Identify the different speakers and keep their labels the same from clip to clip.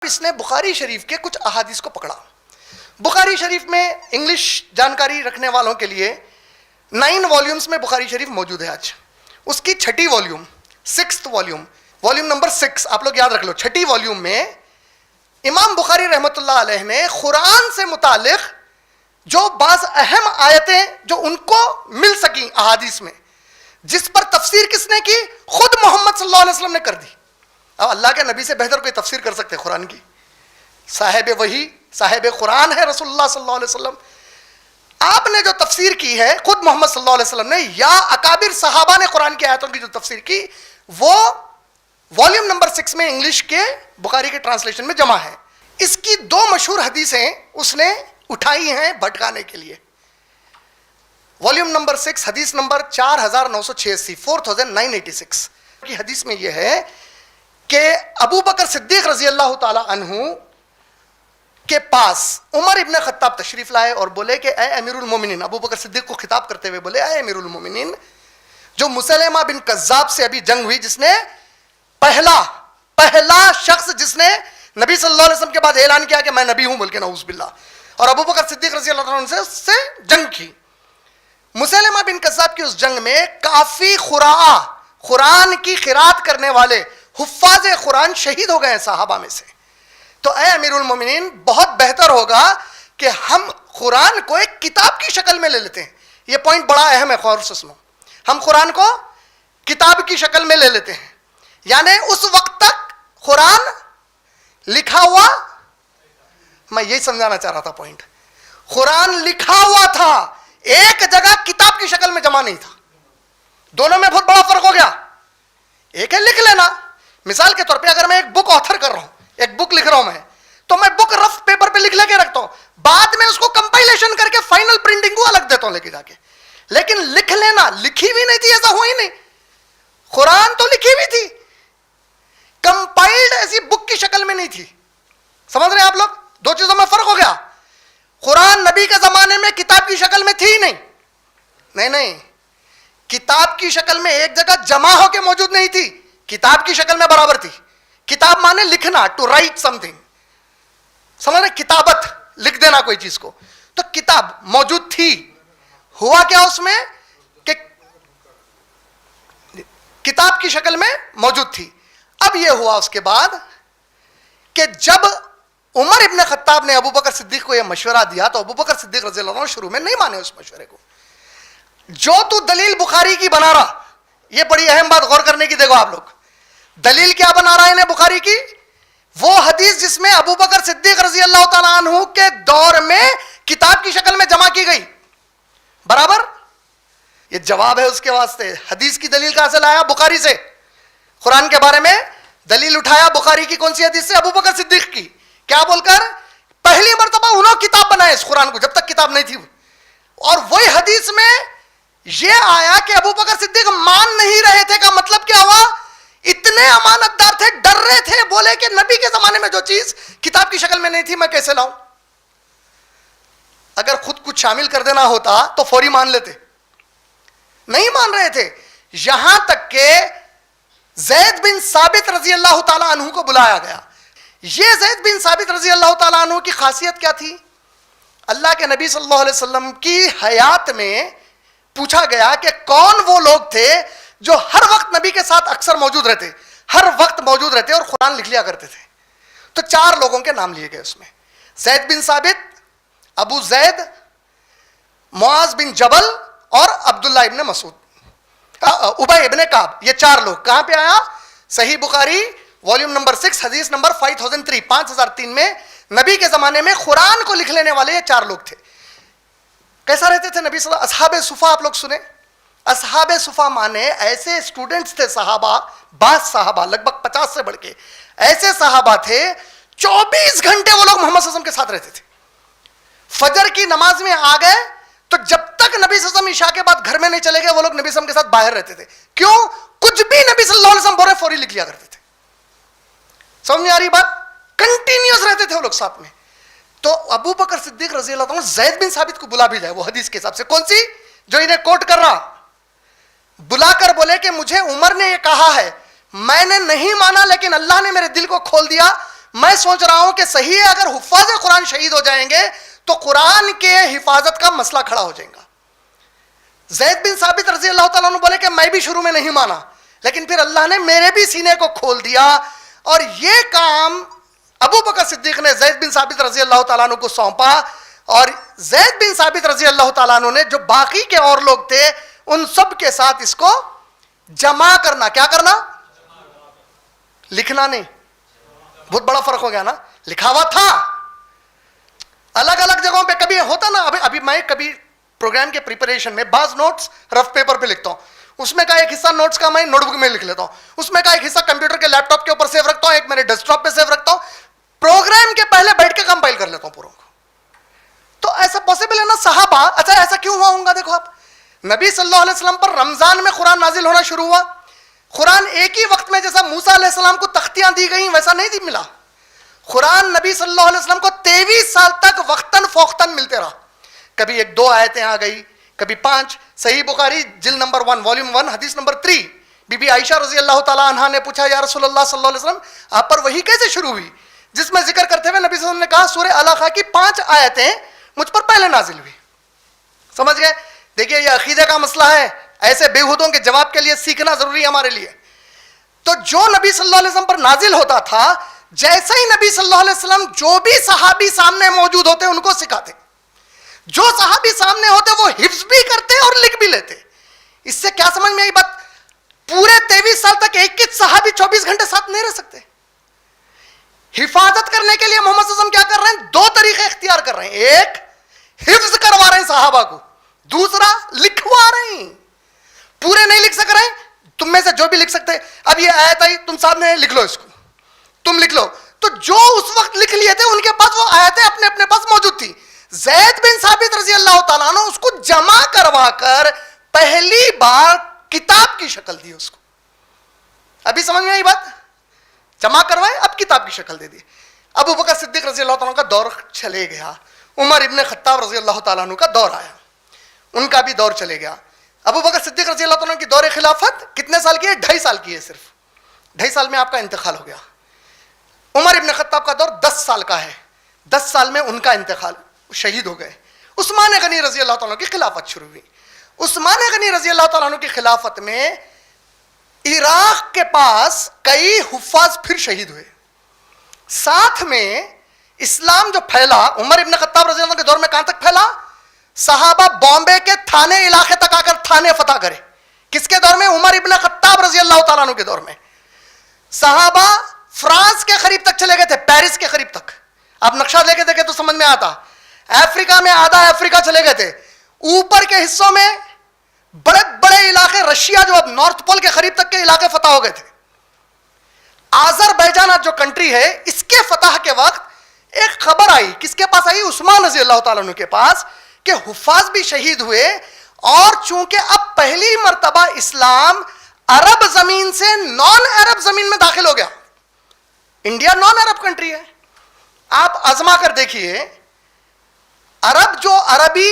Speaker 1: اس نے بخاری شریف کے کچھ احادیث کو پکڑا. بخاری شریف میں انگلش جانکاری رکھنے والوں کے لیے 9 والیومز میں بخاری شریف موجود ہے. آج اس کی 6ٹھی والیوم، 6th والیوم نمبر 6 آپ لوگ یاد رکھ لو. 6ٹھی والیوم میں امام بخاری رحمۃ اللہ علیہ نے قرآن سے متعلق جو بعض اہم آیتیں جو ان کو مل سکیں احادیث میں، جس پر تفسیر کس نے کی؟ خود محمد صلی اللہ علیہ وسلم نے کر دی. اب اللہ کے نبی سے بہتر کوئی تفسیر کر سکتے قرآن کی؟ صاحب وحی، صاحب قرآن ہے رسول اللہ صلی اللہ علیہ وسلم. آپ نے جو تفسیر کی ہے خود محمد صلی اللہ علیہ وسلم نے، یا اکابر صحابہ نے قرآن کی آیتوں کی جو تفسیر کی، وہ والیوم نمبر 6 میں انگلش کے بخاری کے ٹرانسلیشن میں جمع ہے. اس کی 2 مشہور حدیثیں اس نے اٹھائی ہیں بھٹکانے کے لیے. والیوم نمبر 6 حدیث نمبر 4986 4986 کی حدیث میں یہ ہے کہ ابو بکر صدیق رضی اللہ تعالی عنہ کے پاس عمر ابن خطاب تشریف لائے اور بولے کہ اے امیر المومنین، ابو بکر صدیق کو خطاب کرتے ہوئے بولے اے امیر المومنین، جو مسلمہ بن کذاب سے ابھی جنگ ہوئی، جس نے پہلا شخص جس نے نبی صلی اللہ علیہ وسلم کے بعد اعلان کیا کہ میں نبی ہوں بول کے، نعوذ باللہ، اور ابو بکر صدیق رضی اللہ عنہ سے اس سے جنگ کی. مسلمہ بن کذاب کی اس جنگ میں کافی قرآن کی قرات کرنے والے حفاظ قرآن شہید ہو گئے ہیں صحابہ میں سے. تو اے امیر المومنین، بہت بہتر ہوگا کہ ہم قرآن کو ایک کتاب کی شکل میں لے لیتے ہیں. یہ پوائنٹ بڑا اہم ہے، غور سے سنو. ہم قرآن کو کتاب کی شکل میں لے لیتے ہیں، یعنی اس وقت تک قرآن لکھا ہوا، میں یہی سمجھانا چاہ رہا تھا پوائنٹ، قرآن لکھا ہوا تھا، ایک جگہ کتاب کی شکل میں جمع نہیں تھا. دونوں میں بہت بڑا فرق ہو گیا. ایک ہے لکھ لینا، مثال کے طور پہ اگر میں ایک بک آتھر کر رہا ہوں، ایک بک لکھ رہا ہوں تو میں بک رف پیپر پہ لکھ لے کے رکھتا ہوں، بعد میں اس کو کمپائلیشن کر کے فائنل پرنٹنگ کو الگ دیتا ہوں لے کے جا کے. لیکن لکھ لینا، لکھی بھی نہیں تھی، ایسا ہوا ہی نہیں. قرآن تو لکھی بھی تھی، کمپائلڈ ایسی بک کی شکل میں نہیں تھی. سمجھ رہے ہیں آپ لوگ؟ 2 چیزوں میں فرق ہو گیا. قرآن نبی کے زمانے میں کتاب کی شکل میں تھی نہیں، کتاب کی شکل میں ایک جگہ جمع ہو کے موجود نہیں تھی، کتاب کی شکل میں برابر تھی. کتاب مانے لکھنا، ٹو رائٹ سم تھنگ، سمجھ رہے؟ کتابت، لکھ دینا کوئی چیز کو. تو کتاب موجود تھی. ہوا کیا اس میں کہ کتاب کی شکل میں موجود تھی. اب یہ ہوا اس کے بعد کہ جب عمر ابن خطاب نے ابو بکر صدیق کو یہ مشورہ دیا تو ابو بکر صدیق رضی اللہ عنہ شروع میں نہیں مانے اس مشورے کو. جو تو دلیل بخاری کی بنا رہا، یہ بڑی اہم بات غور کرنے کی. دیکھو آپ لوگ، دلیل کیا بنا رہا ہے انہیں بخاری کی؟ وہ حدیث جس میں ابو بکر صدیق رضی اللہ تعالیٰ عنہ کے دور میں کتاب کی شکل میں جمع کی گئی، برابر. یہ جواب ہے اس کے واسطے. حدیث کی دلیل کہاں سے لایا؟ بخاری سے. قرآن کے بارے میں دلیل اٹھایا بخاری کی کون سی حدیث سے؟ ابو بکر صدیق کی. کیا بول کر؟ پہلی مرتبہ انہوں کتاب بنائے اس قرآن کو، جب تک کتاب نہیں تھی. اور وہی حدیث میں یہ آیا کہ ابو بکر صدیق مان نہیں رہے تھے. کا مطلب کیا ہوا؟ اتنے امانت دار تھے، ڈر رہے تھے، بولے کہ نبی کے زمانے میں جو چیز کتاب کی شکل میں نہیں تھی میں کیسے لاؤں. اگر خود کچھ شامل کر دینا ہوتا تو فوری مان لیتے. نہیں مان رہے تھے. یہاں تک کہ زید بن ثابت رضی اللہ تعالیٰ عنہ کو بلایا گیا. یہ زید بن ثابت رضی اللہ تعالیٰ عنہ کی خاصیت کیا تھی؟ اللہ کے نبی صلی اللہ علیہ وسلم کی حیات میں پوچھا گیا کہ کون وہ لوگ تھے جو ہر وقت نبی کے ساتھ اکثر موجود رہتے، ہر وقت موجود رہتے اور قرآن لکھ لیا کرتے تھے. تو 4 لوگوں کے نام لیے گئے اس میں. زید بن ثابت، ابو زید، معاذ بن جبل اور عبداللہ ابن مسعود، ابی ابن کعب. یہ 4 لوگ. کہاں پہ آیا؟ صحیح بخاری والیوم نمبر 6 حدیث نمبر 5003 میں نبی کے زمانے میں قرآن کو لکھ لینے والے یہ 4 لوگ تھے. کیسا رہتے تھے نبی صلی اللہ علیہ وسلم؟ اصحاب صفا آپ لوگ سنیں. اصحاب صفا مانے ایسے اسٹوڈنٹس تھے صحابہ، بعض صحابہ لگ بھگ 50 سے بڑھ کے ایسے صحابہ تھے 24 گھنٹے وہ لوگ محمد صلی اللہ علیہ وسلم کے ساتھ رہتے تھے. فجر کی نماز میں آ گئے تو جب تک نبی صلی اللہ علیہ وسلم عشاء کے بعد گھر میں نہیں چلے گئے وہ لوگ نبی صلی اللہ علیہ وسلم کے ساتھ باہر رہتے تھے. کیوں؟ کچھ بھی نبی صلی اللہ علیہ وسلم بولے فوری لکھ لیا کرتے تھے. سمجھ میں آ رہی بات؟ کنٹینیوس رہتے تھے وہ لوگ ساتھ میں. تو ابو بکر صدیق رضی اللہ عنہ زید بن ثابت کو بلا بھی جائے وہ حدیث کے حساب سے. کون سی؟ جو انہیں کوٹ کر رہا. بلا کر بولے کہ مجھے عمر نے یہ کہا ہے، میں نے نہیں مانا لیکن اللہ نے میرے دل کو کھول دیا، میں سوچ رہا ہوں کہ صحیح ہے اگر حفاظ قرآن شہید ہو جائیں گے تو قرآن کے حفاظت کا مسئلہ کھڑا ہو جائے گا. زید بن ثابت رضی اللہ تعالیٰ عنہ بولے کہ میں بھی شروع میں نہیں مانا, لیکن پھر اللہ نے میرے بھی سینے کو کھول دیا, اور یہ کام ابو بکر صدیق نے زید بن ثابت رضی اللہ تعالیٰ عنہ کو سونپا, اور زید بن ثابت رضی اللہ تعالیٰ عنہ نے جو باقی کے اور لوگ تھے ان سب کے ساتھ اس کو جمع کرنا. کیا کرنا؟ لکھنا نہیں. بہت بڑا فرق ہو گیا نا. لکھا ہوا تھا الگ الگ جگہوں پہ, کبھی ہوتا نا, ابھی میں کبھی پروگرام کے پریپریشن میں بعض نوٹس رف پیپر پہ لکھتا ہوں, اس میں کا ایک حصہ نوٹس کا میں نوٹ بک میں لکھ لیتا ہوں, اس میں کا ایک حصہ کمپیوٹر کے لیپ ٹاپ کے اوپر سیو رکھتا ہوں, ایک میرے ڈیسک ٹاپ پہ سیو رکھتا ہوں, پروگرام کے پہلے بیٹھ کے کمپائل کر لیتا ہوں پوروں کو. تو ایسا پاسبل ہے نا صحابہ. اچھا ایسا کیوں ہوا ہوں گا؟ دیکھو آپ, نبی صلی اللہ علیہ وسلم پر رمضان میں قرآن نازل ہونا شروع ہوا. قرآن ایک ہی وقت میں جیسا موسیٰ علیہ السلام کو تختیاں دی گئیں ویسا نہیں ملا. قرآن نبی صلی اللہ علیہ وسلم کو 23 سال تک وقتاً فوقتاً ملتے رہا. کبھی 1-2 آیتیں آ گئی, کبھی 5. صحیح بخاری جلد نمبر 1 والیوم 1 حدیث نمبر 3, بی بی عائشہ رضی اللہ تعالیٰ عنہا نے پوچھا یا رسول اللہ صلی اللہ علیہ وسلم آپ پر وحی کیسے شروع ہوئی؟ جس میں ذکر کرتے ہوئے نبی صلی اللہ علیہ وسلم نے کہا سورہ الحاقہ کی 5 آیتیں مجھ پر پہلے نازل ہوئی. سمجھ گئے؟ دیکھیے یہ عقیدے کا مسئلہ ہے, ایسے بےہودوں کے جواب کے لیے سیکھنا ضروری ہے ہمارے لیے. تو جو نبی صلی اللہ علیہ وسلم پر نازل ہوتا تھا, جیسا ہی نبی صلی اللہ علیہ وسلم جو بھی صحابی سامنے موجود ہوتے ان کو سکھاتے, جو صحابی سامنے ہوتے وہ حفظ بھی کرتے اور لکھ بھی لیتے. اس سے کیا سمجھ میں آئی بات؟ پورے 23 سال تک ایک ایک صحابی 24 گھنٹے ساتھ نہیں رہ سکتے. حفاظت کرنے کے لیے محمد صلی اللہ علیہ وسلم کیا کر رہے ہیں؟ 2 طریقے اختیار کر رہے ہیں. ایک حفظ کروا رہے ہیں صحابہ کو, دوسرا لکھوا رہے ہیں. پورے نہیں لکھ سک رہے ہیں, تم میں سے جو بھی لکھ سکتے, اب یہ آیت آئی تم سامنے لکھ لو, اس کو تم لکھ لو. تو جو اس وقت لکھ لیے تھے ان کے پاس وہ آیتیں اپنے اپنے پاس موجود تھی. زید بن ثابت رضی اللہ تعالیٰ عنہ اس کو جمع کروا کر پہلی بار کتاب کی شکل دی اس کو. ابھی سمجھ میں آئی بات؟ جمع کروائے, اب کتاب کی شکل دے دی. ابو بکر صدیق رضی اللہ تعالیٰ عنہ کا دور چلے گیا, عمر ابن خطاب رضی اللہ تعالیٰ عنہ کا دور آیا, ان کا بھی دور چلے گیا. ابو بکر صدیق رضی اللہ تعالیٰ عنہ کی دور خلافت کتنے سال کی ہے؟ 2.5 سال کی ہے صرف. 2.5 سال میں آپ کا انتقال ہو گیا. عمر ابن خطاب کا دور 10 سال کا ہے, 10 سال میں ان کا انتقال, شہید ہو گئے. عثمان غنی رضی اللہ تعالیٰ عنہ کی خلافت شروع ہوئی. عثمان غنی رضی اللہ تعالیٰ عنہ کی خلافت میں عراق کے پاس کئی حفاظ پھر شہید ہوئے. ساتھ میں اسلام جو پھیلا عمر ابن خطاب رضی اللہ عنہ کے دور میں کہاں تک پھیلا؟ صحابہ بامبے کے تھانے علاقے تک آ کر تھانے فتح کرے. کس کے دور میں؟ عمر ابن خطاب رضی اللہ تعالیٰ عنہ کے دور میں. صحابہ فرانس کے قریب تک چلے گئے تھے, پیرس کے قریب تک. آپ نقشہ لے کے دیکھیں تو سمجھ میں آتا. افریقہ میں آدھا افریقہ چلے گئے تھے. اوپر کے حصوں میں بڑے بڑے علاقے, رشیا جو اب نارتھ پول کے قریب تک کے علاقے فتح ہو گئے تھے. آذربائیجان جو کنٹری ہے, اس کے فتح کے وقت ایک خبر آئی. کس کے پاس آئی؟ عثمان رضی اللہ تعالیٰ عنہ کے پاس, کہ حفاظ بھی شہید ہوئے. اور چونکہ اب پہلی مرتبہ اسلام عرب زمین سے نان عرب زمین میں داخل ہو گیا. انڈیا نان عرب کنٹری ہے. آپ آزما کر دیکھیے, عرب جو عربی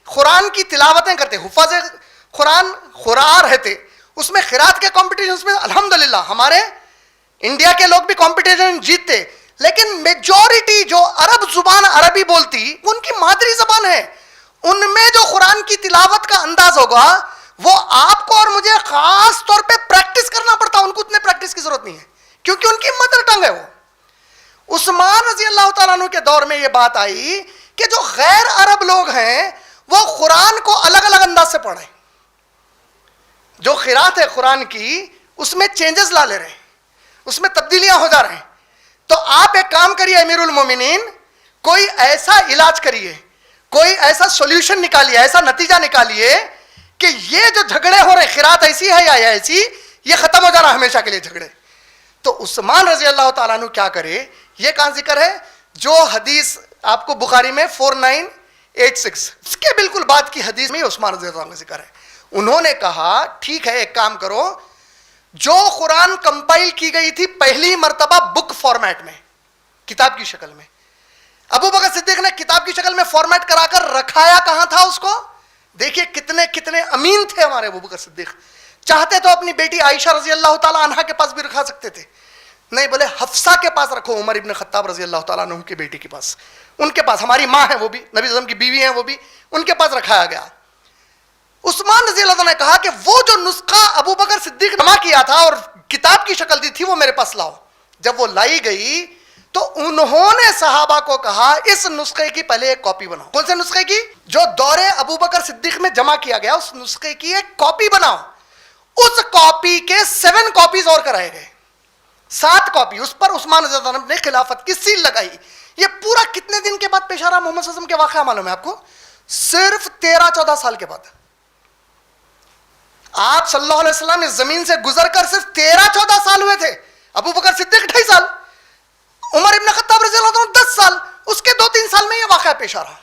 Speaker 1: قرآن کی تلاوتیں کرتے, حفاظ قرآن خرا رہتے, اس میں قرات کے کمپٹیشنز میں الحمدللہ ہمارے انڈیا کے لوگ بھی کمپٹیشن جیتتے. لیکن میجورٹی جو عرب زبان عربی بولتی ان کی مادری زبان ہے, ان میں جو قرآن کی تلاوت کا انداز ہوگا وہ آپ کو اور مجھے خاص طور پہ پریکٹس کرنا پڑتا. ان کو اتنے پریکٹس کی ضرورت نہیں ہے کیونکہ ان کی مدر ٹنگ ہے وہ. عثمان رضی اللہ تعالیٰ عنہ کے دور میں یہ بات آئی کہ جو غیر عرب لوگ ہیں وہ قرآن کو الگ الگ انداز سے پڑھیں. جو قرات ہے قرآن کی اس میں چینجز لا لے رہے ہیں, اس میں تبدیلیاں ہو جا رہے ہیں. تو آپ ایک کام کریے امیر المومنین, کوئی ایسا علاج کریے, کوئی ایسا سولوشن نکالیے, ایسا نتیجہ نکالیے کہ یہ جو جھگڑے ہو رہے, قرات ایسی ہے یا ایسی, یہ ختم ہو جانا ہمیشہ کے لیے جھگڑے. تو عثمان رضی اللہ تعالیٰ عنہ کیا کرے, یہ کہاں ذکر ہے؟ جو حدیث آپ کو بخاری میں 4986 اس کے بالکل بعد کی حدیث میں عثمان رضی اللہ عنہ کا ذکر ہے. انہوں نے کہا ٹھیک ہے ایک کام کرو, جو قرآن کمپائل کی گئی تھی پہلی مرتبہ بک فارمیٹ میں, کتاب کی شکل میں, ابو بکر صدیق نے کتاب کی شکل میں فارمیٹ کرا کر رکھایا کہاں تھا اس کو؟ دیکھیے کتنے کتنے امین تھے ہمارے ابو بکر صدیق. چاہتے تو اپنی بیٹی عائشہ رضی اللہ تعالی عنہا کے پاس بھی رکھا سکتے تھے, نہیں، بولے حفصہ کے پاس رکھو، عمر ابن خطاب رضی اللہ تعالیٰ عنہ کی بیٹی کے پاس، ان کے پاس، ہماری ماں ہے وہ بھی، نبی صلی اللہ علیہ وسلم کی بیوی ہیں وہ بھی، ان کے پاس رکھایا گیا. عثمان رضی اللہ عنہ نے کہا کہ وہ جو نسخہ ابو بکر صدیق نے جمع کیا تھا اور کتاب کی شکل دی تھی وہ میرے پاس لاؤ. جب وہ لائی گئی تو انہوں نے صحابہ کو کہا اس نسخے کی پہلے ایک کاپی بناؤ. کون سے نسخے کی؟ جو دور ابو بکر صدیق میں جمع کیا گیا اس نسخے کی ایک کاپی بناؤ. اس کاپی کے 7 کاپیز اور کرائے گئے، 7 کاپی. اس پر عثمان رضی اللہ عنہ نے خلافت کی سیل لگائی. یہ پورا کتنے دن کے بعد پیش آ رہا؟ محمد صلی اللہ علیہ وسلم کے واقعہ معلوم ہے آپ کو؟ صرف 13-14 سال کے بعد. آپ صلی اللہ علیہ وسلم اس زمین سے گزر کر صرف 13-14 سال ہوئے تھے. ابو بکر صدیق 2.5 سال، عمر ابن خطاب رضی اللہ عنہ 10 سال. اس کے 2-3 سال میں یہ واقعہ پیش آ رہا.